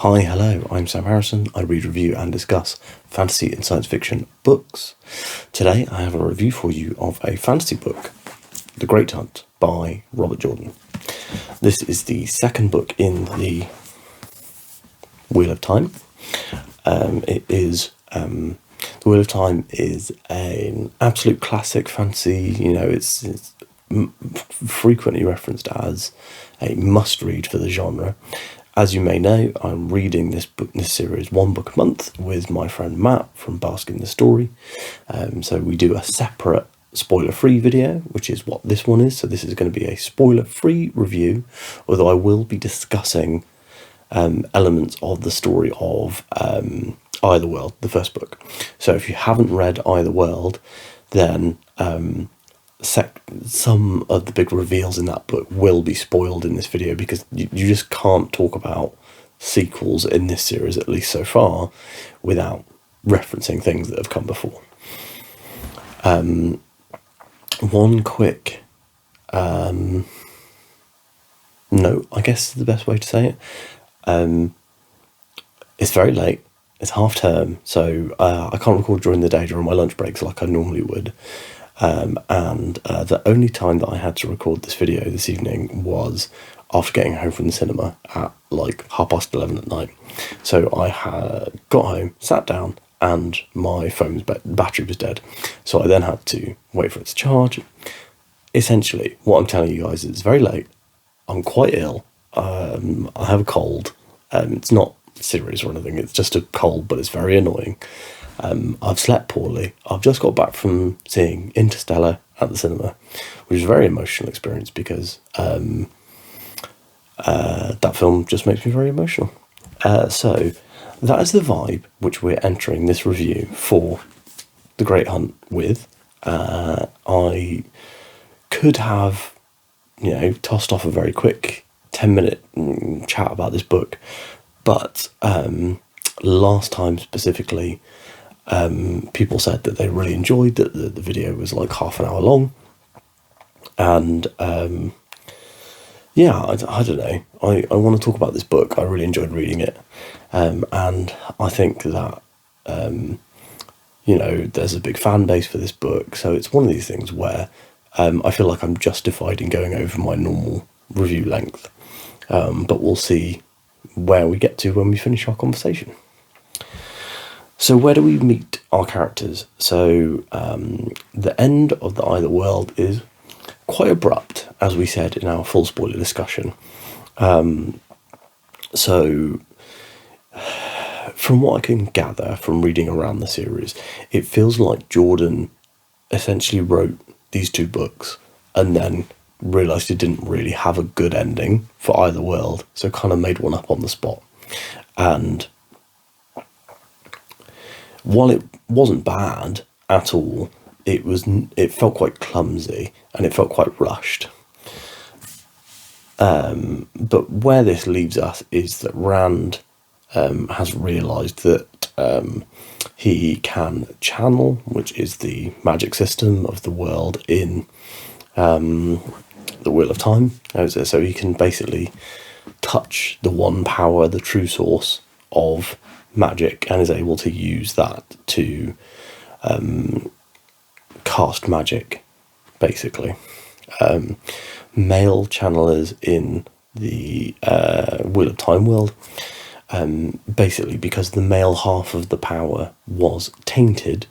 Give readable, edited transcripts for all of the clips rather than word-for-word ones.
Hi, hello, I'm Sam Harrison. I read, review, and discuss fantasy and science fiction books. Today I have a review for you of a fantasy book, The Great Hunt by Robert Jordan. This is the second book in the Wheel of Time. The Wheel of Time is an absolute classic fantasy. It's frequently referenced as a must-read for the genre. As you may know, I'm reading this series one book a month with my friend Matt from Basking the Story. So we do a separate spoiler-free video, which is what this one is. So this is going to be a spoiler-free review, although I will be discussing elements of the story of World, the first book. So if you haven't read World, then some of the big reveals in that book will be spoiled in this video, because you just can't talk about sequels in this series, at least so far, without referencing things that have come before. One quick note, I guess is the best way to say it. It's very late. It's half term, so I can't record during the day during my lunch breaks like I normally would. The only time that I had to record this video this evening was after getting home from the cinema at like 11:30 at night. So I got home, sat down, and my phone's battery was dead. So I then had to wait for it to charge. Essentially, what I'm telling you guys is it's very late. I'm quite ill. I have a cold. It's not serious or anything. It's just a cold, but it's very annoying. I've slept poorly. I've just got back from seeing Interstellar at the cinema, which is a very emotional experience because that film just makes me very emotional. So that is the vibe which we're entering this review for The Great Hunt with. I could have, tossed off a very quick 10-minute chat about this book, but last time specifically, people said that they really enjoyed that the video was like half an hour long, and I don't know, I want to talk about this book. I really enjoyed reading it, and I think that there's a big fan base for this book, so it's one of these things where I feel like I'm justified in going over my normal review length, but we'll see where we get to when we finish our conversation. So where do we meet our characters? So the end of the World is quite abrupt, as we said in our full spoiler discussion. So from what I can gather from reading around the series, it feels like Jordan essentially wrote these two books and then realised he didn't really have a good ending for either world, so kind of made one up on the spot. And while it wasn't bad at all, it felt quite clumsy and it felt quite rushed. But where this leaves us is that Rand has realised that he can channel, which is the magic system of the world in the Wheel of Time. So he can basically touch the one power, the true source of magic, and is able to use that to cast magic, basically. Male channelers in the Wheel of Time world, basically because the male half of the power was tainted,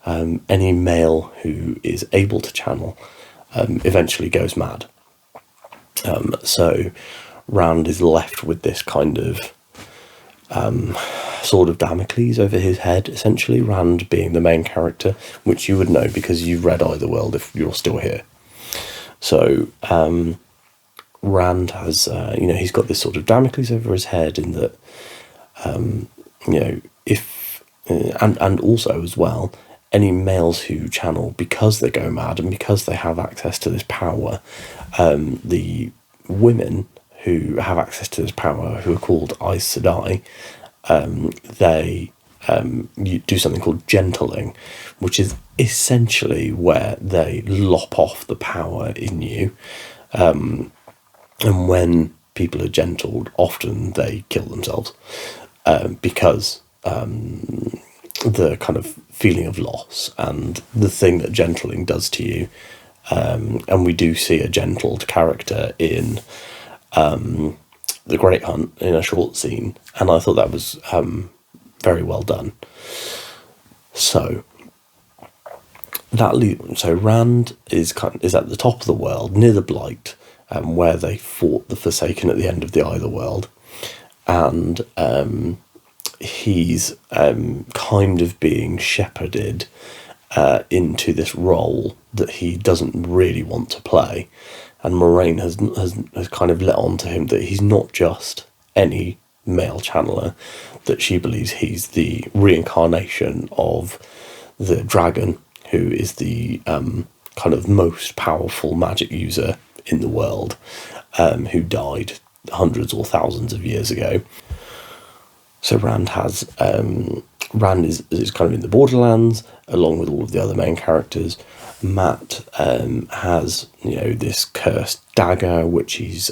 any male who is able to channel eventually goes mad. So Rand is left with this kind of sword of Damocles over his head, essentially, Rand being the main character, which you would know because you've read World if you're still here. So Rand has, he's got this sort of Damocles over his head in that, and also as well, any males who channel, because they go mad and because they have access to this power, the women who have access to this power, who are called Aes Sedai, they do something called gentling, which is essentially where they lop off the power in you. And when people are gentled, often they kill themselves, because the kind of feeling of loss and the thing that gentling does to you. And we do see a gentled character in The Great Hunt in a short scene, and I thought that was very well done. So Rand is at the top of the world, near the Blight, where they fought the Forsaken at the end of the Eye of the World, and he's kind of being shepherded into this role that he doesn't really want to play, and Moraine has kind of let on to him that he's not just any male channeler, that she believes he's the reincarnation of the dragon, who is the kind of most powerful magic user in the world, who died hundreds or thousands of years ago. So Rand is kind of in the Borderlands, along with all of the other main characters. Matt has, this cursed dagger, which he's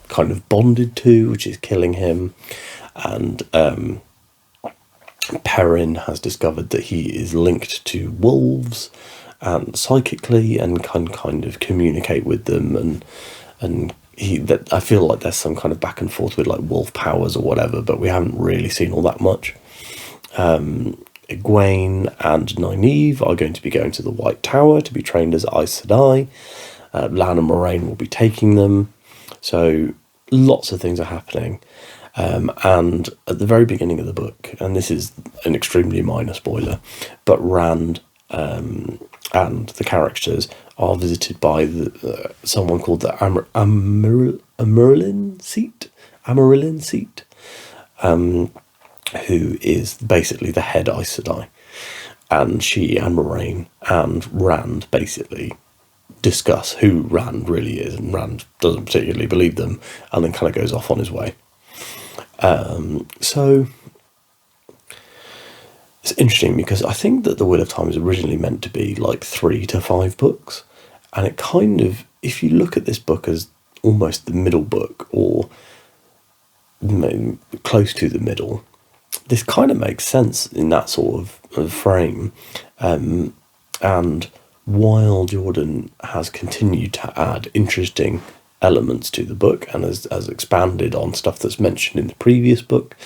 kind of bonded to, which is killing him. And Perrin has discovered that he is linked to wolves and psychically, and can kind of communicate with them, and I feel like there's some kind of back and forth with like wolf powers or whatever, but we haven't really seen all that much. Egwene and Nynaeve are going to be going to the White Tower to be trained as Aes Sedai. Lan and Moraine will be taking them. So lots of things are happening. And at the very beginning of the book, and this is an extremely minor spoiler, but Rand and the characters are visited by someone called the Amarylline Seat, who is basically the head Aes Sedai, and she and Moraine and Rand basically discuss who Rand really is, and Rand doesn't particularly believe them, and then kind of goes off on his way. So it's interesting because I think that The Wheel of Time was originally meant to be like 3 to 5 books, and it kind of, if you look at this book as almost the middle book, or close to the middle, this kind of makes sense in that sort of frame. And while Jordan has continued to add interesting elements to the book and has expanded on stuff that's mentioned in the previous book,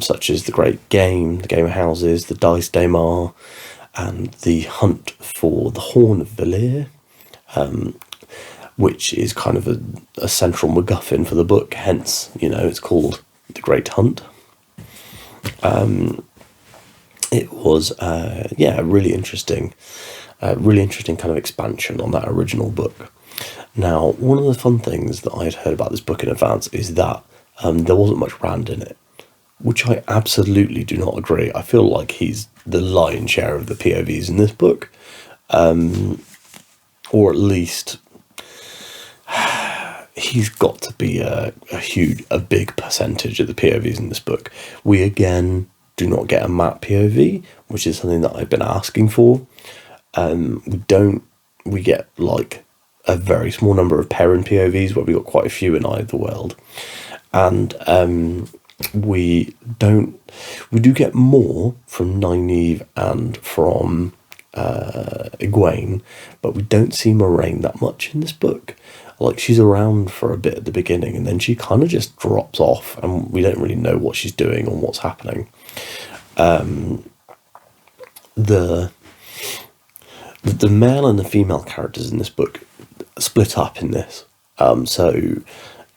such as the Great Game, the Game of Houses, the Dice Daymar, and the hunt for the Horn of Valir, which is kind of a central MacGuffin for the book, hence, it's called The Great Hunt. It was, a really interesting kind of expansion on that original book. Now, one of the fun things that I had heard about this book in advance is that there wasn't much Rand in it, which I absolutely do not agree. I feel like he's the lion's share of the POVs in this book, or at least he's got to be a big percentage of the POVs in this book. We again do not get a Matt POV, which is something that I've been asking for. We get like a very small number of Perrin POVs, where we got quite a few in Eye of the World, and we do get more from Nynaeve and from Egwene, but we don't see Moraine that much in this book. Like, she's around for a bit at the beginning, and then she kind of just drops off, and we don't really know what she's doing or what's happening. The male and the female characters in this book split up in this. So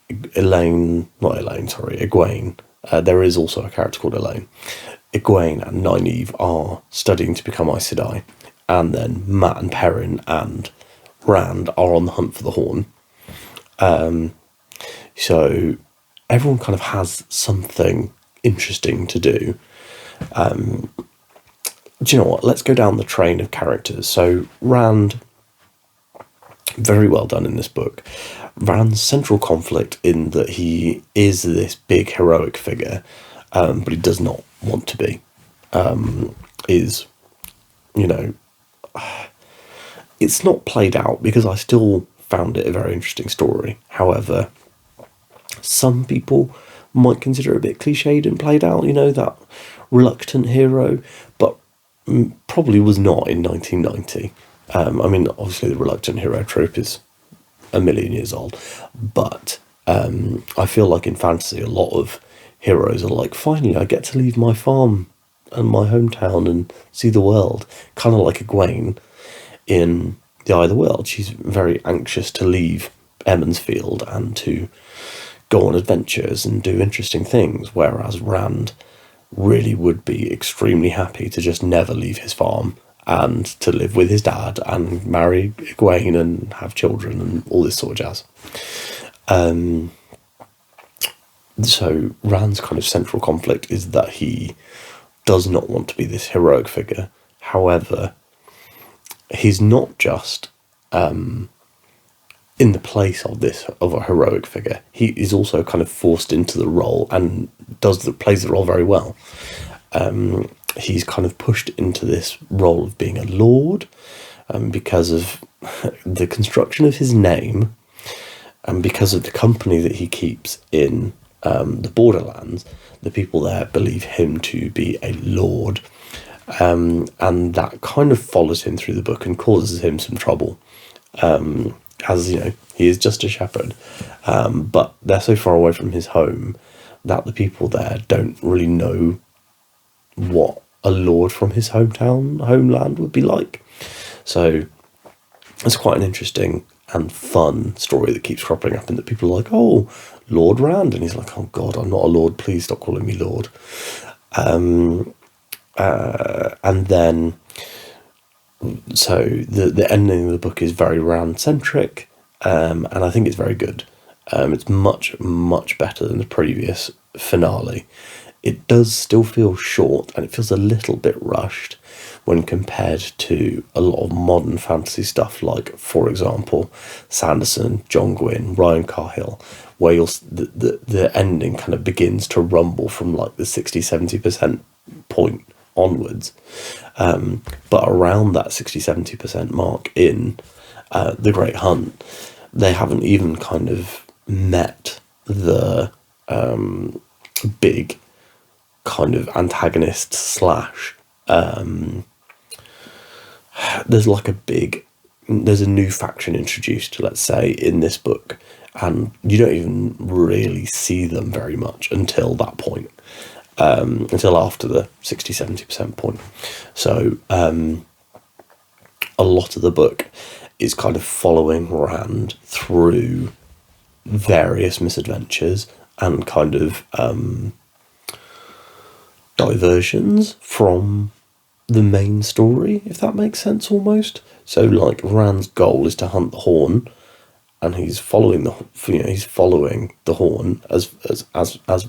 Egwene, there is also a character called Elaine. Egwene and Nynaeve are studying to become Aes Sedai, and then Matt and Perrin and Rand are on the hunt for the Horn. So everyone kind of has something interesting to do. Do you know what? Let's go down the train of characters. So Rand, very well done in this book. Rand's central conflict, in that he is this big heroic figure, but he does not want to be, is, it's not played out, because I still found it a very interesting story. However, Some people might consider it a bit cliched and played out, that reluctant hero, but probably was not in 1990. I mean, obviously the reluctant hero trope is a million years old, but I feel like in fantasy a lot of heroes are like, finally I get to leave my farm and my hometown and see the world, kind of like Egwene in The Eye of the World. She's very anxious to leave Emmonsfield and to go on adventures and do interesting things, whereas Rand really would be extremely happy to just never leave his farm and to live with his dad and marry Egwene and have children and all this sort of jazz. So Rand's kind of central conflict is that he does not want to be this heroic figure. However, he's not just in the place of a heroic figure. He is also kind of forced into the role and plays the role very well. He's kind of pushed into this role of being a lord because of the construction of his name and because of the company that he keeps in the Borderlands. The people there believe him to be a lord, and that kind of follows him through the book and causes him some trouble. As you know, he is just a shepherd, but they're so far away from his home that the people there don't really know what a lord from his homeland would be like. So it's quite an interesting and fun story that keeps cropping up, and that people are like, oh, Lord Rand, and he's like, oh God, I'm not a lord, please stop calling me lord. And then, so the ending of the book is very Rand centric, and I think it's very good. It's much, much better than the previous finale. It does still feel short, and it feels a little bit rushed when compared to a lot of modern fantasy stuff, like, for example, Sanderson, John Gwynne, Ryan Cahill, where the ending kind of begins to rumble from like the 60-70% point onwards. But around that 60-70% mark in The Great Hunt, they haven't even kind of met the big kind of antagonist slash there's a new faction introduced, let's say, in this book, and you don't even really see them very much until that point, until after the 60-70% point. So a lot of the book is kind of following Rand through various misadventures and kind of diversions from the main story, if that makes sense, almost. So like Rand's goal is to hunt the Horn, and he's following the Horn as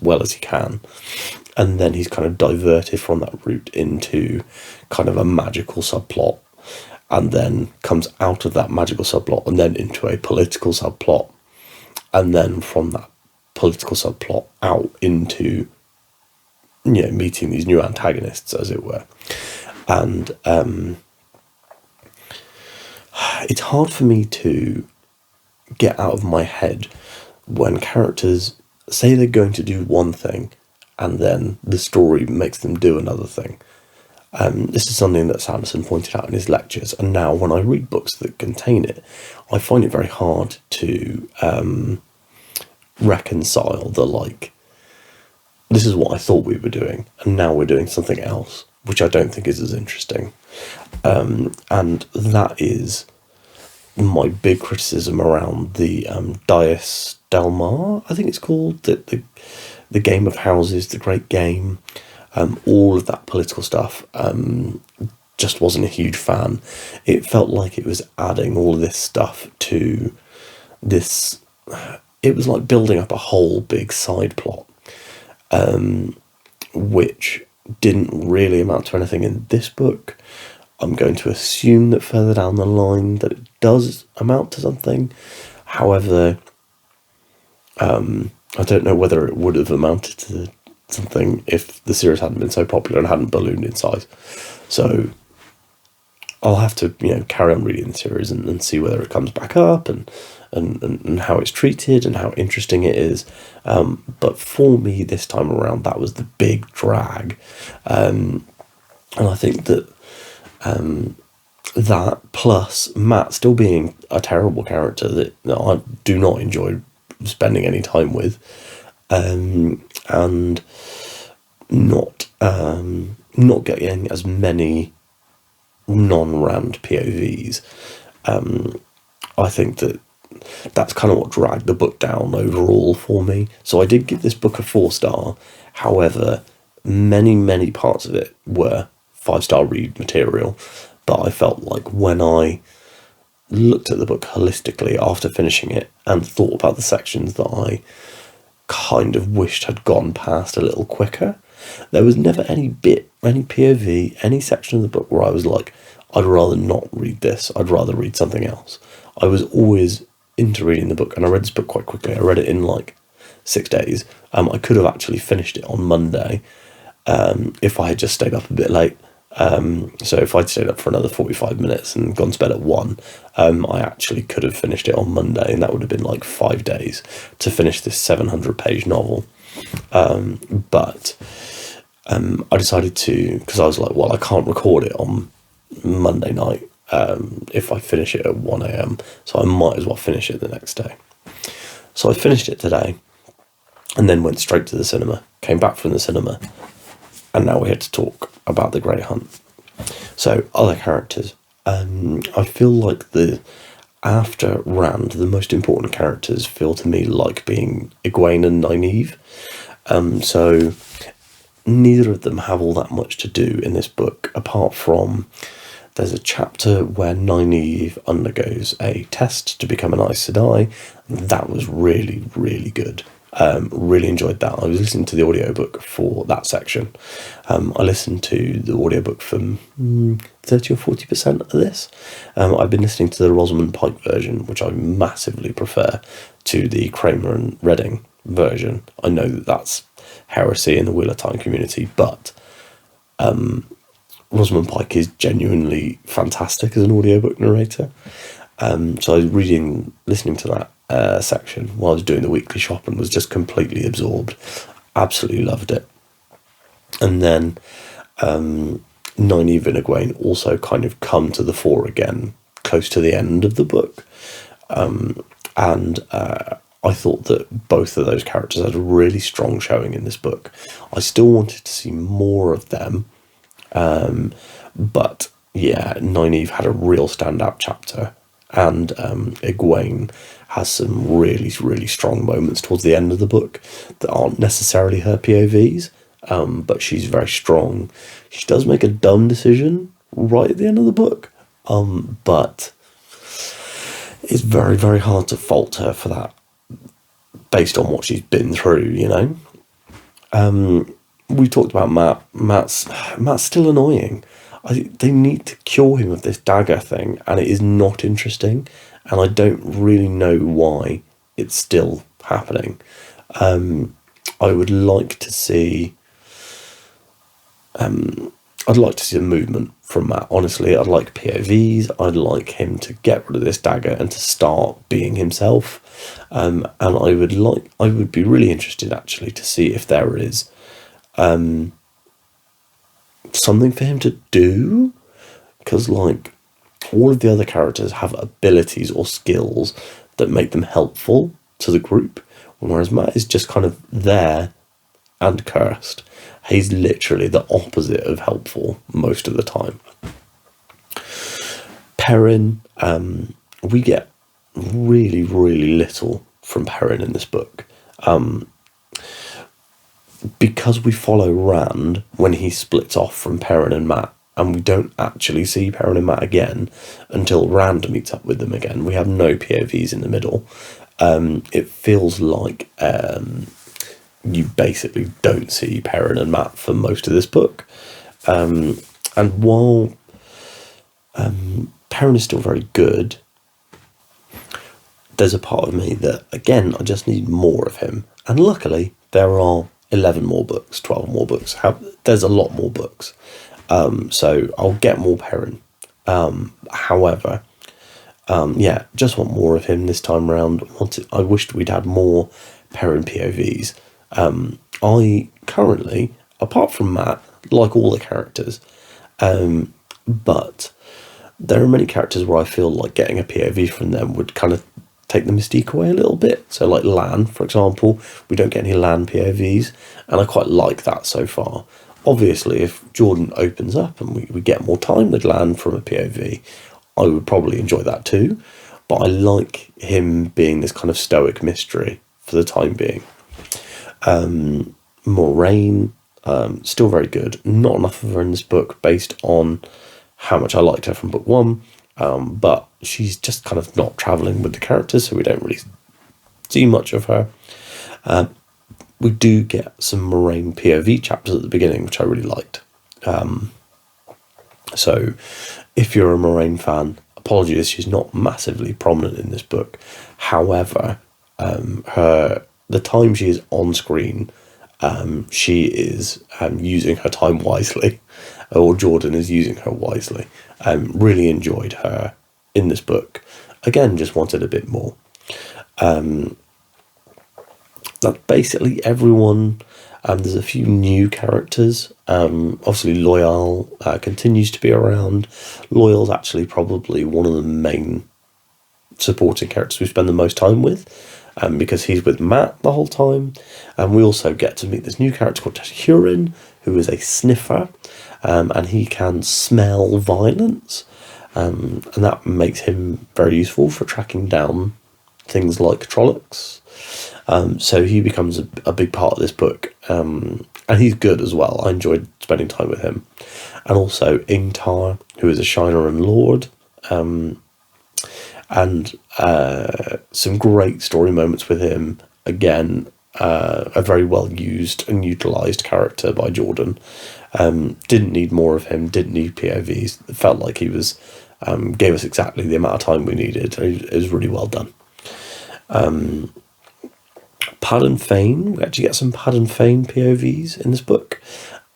well as he can, and then he's kind of diverted from that route into kind of a magical subplot, and then comes out of that magical subplot and then into a political subplot, and then from that political subplot out into meeting these new antagonists, as it were. And it's hard for me to get out of my head when characters say they're going to do one thing and then the story makes them do another thing. This is something that Sanderson pointed out in his lectures, and now when I read books that contain it, I find it very hard to reconcile the, like, this is what I thought we were doing, and now we're doing something else, which I don't think is as interesting. And that is my big criticism around the Dias Del Mar, I think it's called, the game of houses, the great game, all of that political stuff. Just wasn't a huge fan. It felt like it was adding all of this stuff to this. It was like building up a whole big side plot, which didn't really amount to anything in this book. I'm going to assume that further down the line that it does amount to something. However, I don't know whether it would have amounted to something if the series hadn't been so popular and hadn't ballooned in size. So I'll have to, carry on reading the series and see whether it comes back up and and how it's treated and how interesting it is. But for me this time around, that was the big drag. And I think that that plus Matt still being a terrible character that I do not enjoy spending any time with, and not getting as many non-Rand POVs. I think that that's kind of what dragged the book down overall for me. So I did give this book a 4-star. However, many parts of it were 5-star read material. But I felt like when I looked at the book holistically after finishing it and thought about the sections that I kind of wished had gone past a little quicker, there was never any POV, any section of the book where I was like, I'd rather not read this, I'd rather read something else. I was always into reading the book, and I read this book quite quickly. I read it in like 6 days. I could have actually finished it on Monday if I had just stayed up a bit late. So if I'd stayed up for another 45 minutes and gone to bed at 1, I actually could have finished it on Monday, and that would have been like 5 days to finish this 700-page novel. But I decided to, because I was like, well, I can't record it on Monday night if I finish it at 1 a.m, so I might as well finish it the next day. So I finished it today, and then went straight to the cinema, came back from the cinema, and now we're here to talk about The Great Hunt. So, other characters. I feel like after Rand, the most important characters feel to me like being Egwene and Nynaeve. So, neither of them have all that much to do in this book, apart from there's a chapter where Nynaeve undergoes a test to become an Aes Sedai. That was really, really good. Really enjoyed that. I was listening to the audiobook for that section. I listened to the audiobook from 30 or 40% of this. I've been listening to the Rosamund Pike version, which I massively prefer to the Kramer and Redding version. I know that that's heresy in the Wheel of Time community, but Rosamund Pike is genuinely fantastic as an audiobook narrator. So I was listening to that section while I was doing the weekly shop and was just completely absorbed. Absolutely loved it. And then Nynaeve and Egwene also kind of come to the fore again close to the end of the book. And I thought that both of those characters had a really strong showing in this book. I still wanted to see more of them. But yeah, Nynaeve had a real standout chapter, and Egwene has some really, really strong moments towards the end of the book that aren't necessarily her POVs, but she's very strong. She does make a dumb decision right at the end of the book, but it's very, very hard to fault her for that based on what she's been through, you know. We talked about Matt. Matt's still annoying. They need to cure him of this dagger thing, and it is not interesting, and I don't really know why it's still happening. I would like to see I'd like to see a movement from Matt, honestly. I'd like POVs. I'd like him to get rid of this dagger and to start being himself. And I would be really interested actually to see if there is something for him to do, because like all of the other characters have abilities or skills that make them helpful to the group, whereas Matt is just kind of there and cursed. He's literally the opposite of helpful most of the time. Perrin, we get really, really little from Perrin in this book. Because we follow Rand when he splits off from Perrin and Matt, and we don't actually see Perrin and Matt again until Rand meets up with them again. We have no POVs in the middle. It feels like you basically don't see Perrin and Matt for most of this book. And while Perrin is still very good, there's a part of me that, again, I just need more of him. And luckily, there are 11 more books, 12 more books. There's a lot more books. So I'll get more Perrin. However, Yeah, just want more of him this time around. I wished we'd had more Perrin POVs. I currently, apart from Matt, like all the characters, but there are many characters where I feel like getting a POV from them would kind of take the mystique away a little bit. So like Lan, for example, we don't get any Lan POVs, and I quite like that so far. Obviously, if Jordan opens up and we get more time with Lan from a POV, I would probably enjoy that too. But I like him being this kind of stoic mystery for the time being. Moraine, still very good. Not enough of her in this book based on how much I liked her from book one. But she's just kind of not travelling with the characters, so we don't really see much of her. We do get some Moraine POV chapters at the beginning, which I really liked. So if you're a Moraine fan, apologies, she's not massively prominent in this book. However, the time she is on screen, she is using her time wisely, or Jordan is using her wisely. Really enjoyed her in this book. Again, just wanted a bit more. That's basically everyone. There's a few new characters. Obviously, Loyal continues to be around. Loyal's actually probably one of the main supporting characters we spend the most time with, because he's with Matt the whole time. And we also get to meet this new character called Hurin, who is a sniffer, and he can smell violence, and that makes him very useful for tracking down things like Trollocs. So he becomes a big part of this book, and he's good as well. I enjoyed spending time with him. And also Ingtar, who is a Shiner and Lord, and some great story moments with him. Again, a very well used and utilised character by Jordan. Didn't need more of him, didn't need POVs. It felt like he was gave us exactly the amount of time we needed. It was really well done. Padan Fain, we actually get some Padan Fain POVs in this book,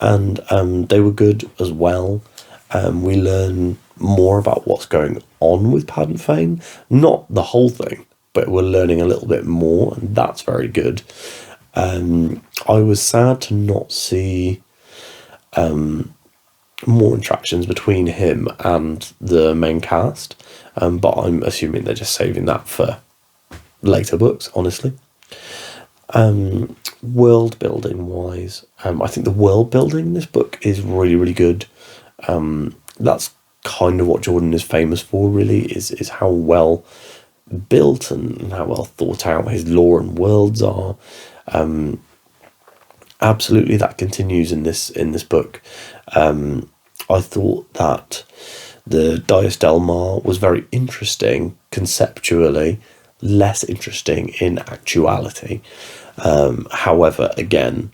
and they were good as well. We learn more about what's going on with Padan Fain, not the whole thing, but we're learning a little bit more, and that's very good. I was sad to not see more interactions between him and the main cast, but I'm assuming they're just saving that for later books, honestly. World building wise, I think the world building in this book is really, really good. That's kind of what Jordan is famous for, really, is how well built and how well thought out his lore and worlds are. Absolutely, that continues in this book. I thought that the Dias Del Mar was very interesting conceptually, less interesting in actuality. However, again,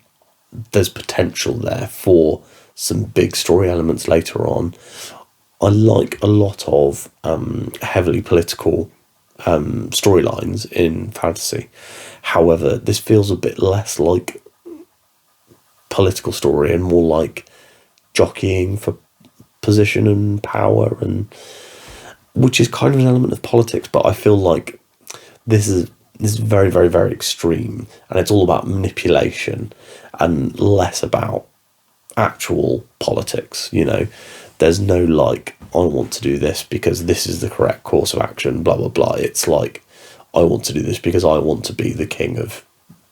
there's potential there for some big story elements later on. I like a lot of heavily political storylines in fantasy. However, this feels a bit less like political story and more like jockeying for position and power, and which is kind of an element of politics, but I feel like this is very, very, very extreme, and it's all about manipulation and less about actual politics. There's no like, I want to do this because this is the correct course of action, blah blah blah. It's like, I want to do this because I want to be the king of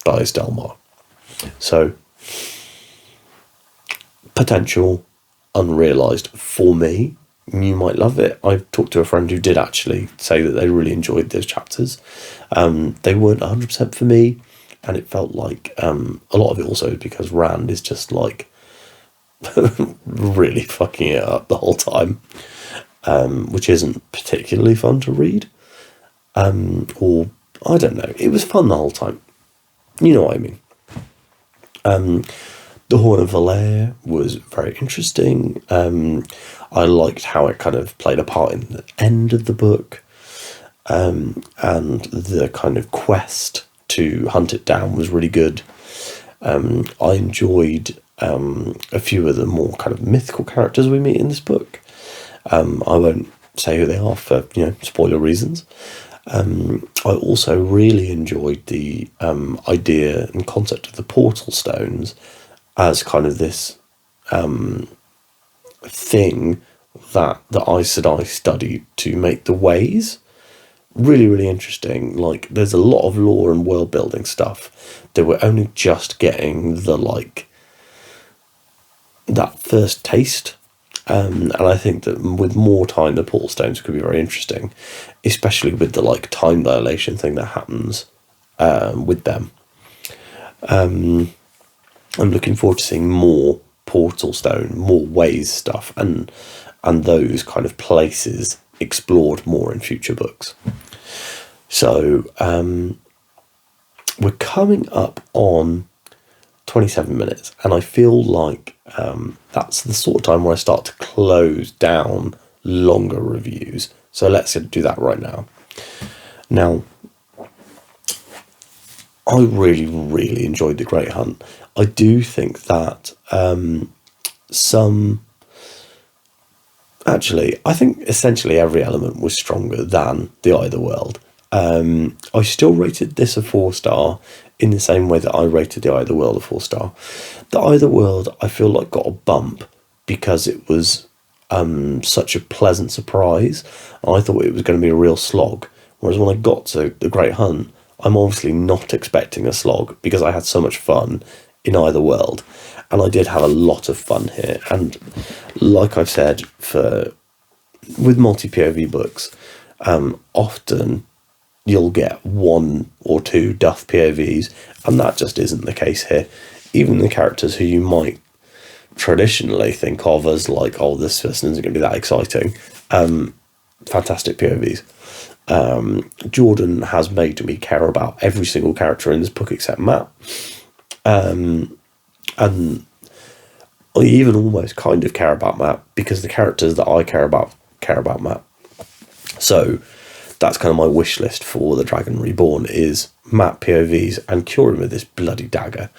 Dias Del Mar. So potential unrealised for me. You might love it. I've talked to a friend who did actually say that they really enjoyed those chapters. They weren't 100% for me, and it felt like a lot of it also is because Rand is just like really fucking it up the whole time, which isn't particularly fun to read. Or I don't know. It was fun the whole time. You know what I mean. The Horn of Valere was very interesting. I liked how it kind of played a part in the end of the book, and the kind of quest to hunt it down was really good. I enjoyed a few of the more kind of mythical characters we meet in this book. I won't say who they are for, spoiler reasons. I also really enjoyed the idea and concept of the portal stones as kind of this thing that the Aes Sedai studied to make the ways. Really, really interesting. Like, there's a lot of lore and world building stuff that we're only just getting that first taste. And I think that with more time, the portal stones could be very interesting, especially with the time dilation thing that happens with them. I'm looking forward to seeing more portal stone, more ways stuff, and those kind of places explored more in future books. So we're coming up on 27 minutes, and I feel like that's the sort of time where I start to close down longer reviews. So let's do that right now. Now, I really, really enjoyed The Great Hunt. I do think that I think essentially every element was stronger than The Eye of the World. I still rated this a 4-star in the same way that I rated The Eye of the World a 4-star. The Eye of the World, I feel like, got a bump because it was such a pleasant surprise. I thought it was going to be a real slog. Whereas when I got to The Great Hunt, I'm obviously not expecting a slog because I had so much fun in Eye of the World. And I did have a lot of fun here. And like I've said, with multi-POV books, often you'll get 1 or 2 duff POVs, and that just isn't the case here. Even the characters who you might traditionally think of as this person isn't going to be that exciting, fantastic POVs. Jordan has made me care about every single character in this book except Matt. And I even almost kind of care about Matt because the characters that I care about Matt. So that's kind of my wish list for The Dragon Reborn is Matt POVs and cure him with this bloody dagger.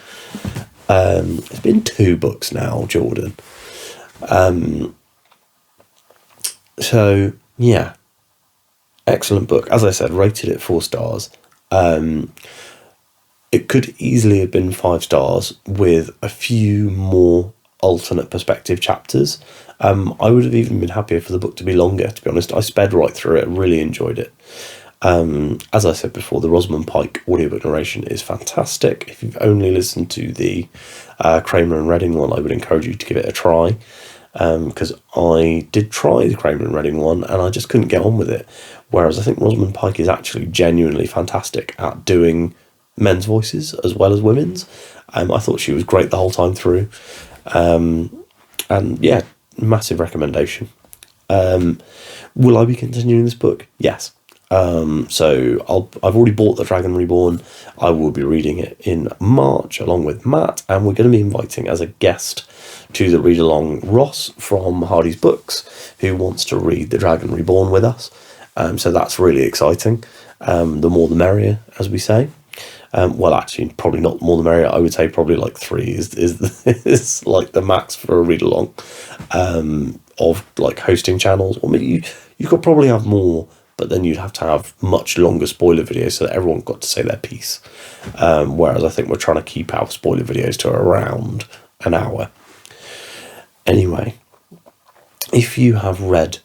It's been 2 books now, Jordan. So yeah, excellent book. As I said, rated it 4 stars. It could easily have been 5 stars with a few more alternate perspective chapters. I would have even been happier for the book to be longer, to be honest. I sped right through it, really enjoyed it. As I said before, the Rosamund Pike audiobook narration is fantastic. If you've only listened to the Kramer and Redding one, I would encourage you to give it a try, because I did try the Kramer and Redding one and I just couldn't get on with it. Whereas I think Rosamund Pike is actually genuinely fantastic at doing men's voices as well as women's. I thought she was great the whole time through. And yeah, massive recommendation. Will I be continuing this book? Yes. So I've already bought The Dragon Reborn. I will be reading it in March along with Matt, and we're going to be inviting as a guest to the read along Ross from Hardy's Books, who wants to read The Dragon Reborn with us. So that's really exciting. The more the merrier, as we say. Well, actually, probably not more the merrier. I would say probably 3 is like the max for a read along of hosting channels. Or maybe you could probably have more, but then you'd have to have much longer spoiler videos so that everyone got to say their piece. Whereas I think we're trying to keep our spoiler videos to around an hour. Anyway, if you have read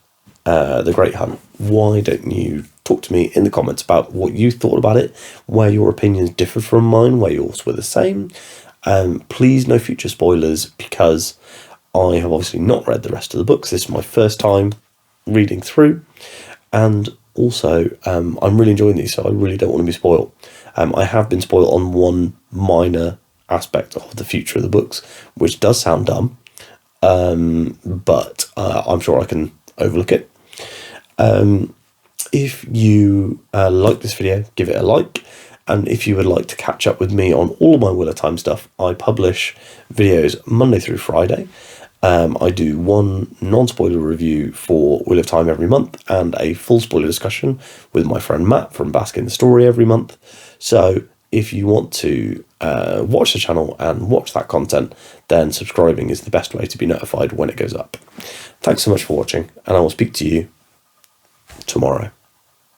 The Great Hunt, why don't you talk to me in the comments about what you thought about it, where your opinions differ from mine, where yours were the same. Please no future spoilers, because I have obviously not read the rest of the books. This is my first time reading through, and also I'm really enjoying these, so I really don't want to be spoiled. I have been spoiled on one minor aspect of the future of the books, which does sound dumb, but I'm sure I can overlook it. If you like this video, give it a like. And if you would like to catch up with me on all of my Wheel of Time stuff, I publish videos Monday through Friday. I do one non-spoiler review for Wheel of Time every month and a full spoiler discussion with my friend Matt from Bask in the Story every month. So if you want to watch the channel and watch that content, then subscribing is the best way to be notified when it goes up. Thanks so much for watching, and I will speak to you tomorrow.